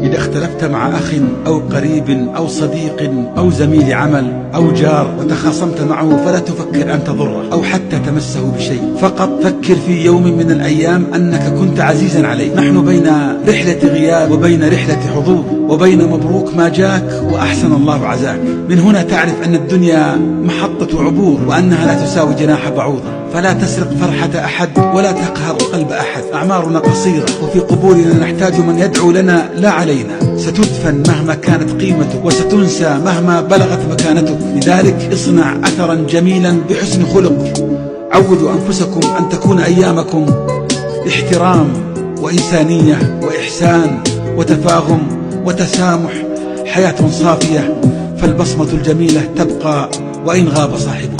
إذا اختلفت مع أخ أو قريب أو صديق أو زميل عمل أو جار وتخاصمت معه فلا تفكر أن تضره أو حتى تمسه بشيء، فقط فكر في يوم من الأيام أنك كنت عزيزا عليه. نحن بين رحلة غياب وبين رحلة حضور، وبين مبروك ما جاك وأحسن الله عزاك. من هنا تعرف أن الدنيا محطة عبور، وأنها لا تساوي جناح بعوضة. فلا تسرق فرحة أحد ولا تقهر قلب أحد. أعمارنا قصيرة، وفي قبورنا نحتاج من يدعو لنا لا علينا. ستدفن مهما كانت قيمتك، وستنسى مهما بلغت مكانتك. لذلك اصنع أثرا جميلا بحسن خلق. عودوا أنفسكم أن تكون أيامكم احترام وإنسانية وإحسان وتفاهم وتسامح، حياة صافية، فالبصمة الجميلة تبقى وإن غاب صاحبها.